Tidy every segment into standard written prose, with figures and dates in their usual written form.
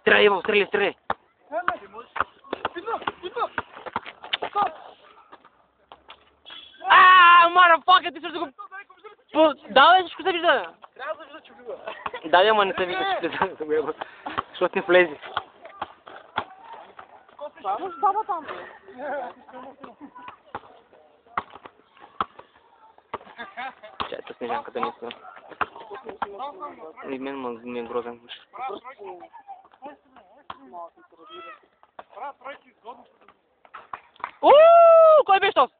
Стреляй, Иво, стреляй. Марафака, ти също го... Давай, всичко се вижда. Трябва да вижда, че влива. Да, ама не се вижда, че се влива. Защото не влезе. Само с баба там. Чайта снежанката не са. И мен ми е грозен. Кой беше този?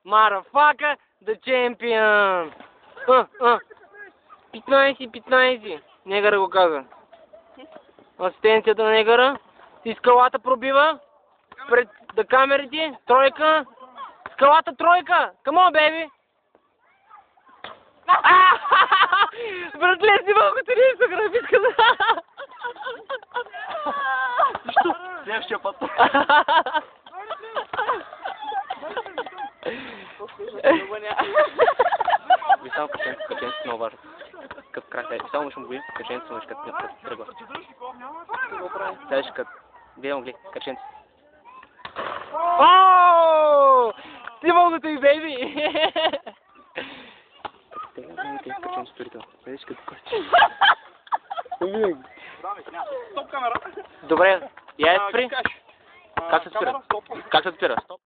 Марафака, the champion! 15. Негъра го каза. Асистенцията на негъра. Скалата пробива. Пред камерите. Тройка. Скалата тройка. Come on, baby! Братле, си малко ти не са графитка. Защо? Следващия път. Ви само каченцето много важно. Като крак, само ще му го каченцето, но като тръгва. Сега ще като... Гледам ли, каченцето. Ооо! Ти мога и бейби! Каченцето турител. Видиш като каче. Стоп камера. Добре, я е спри. Как се спира? Как се спира? Стоп.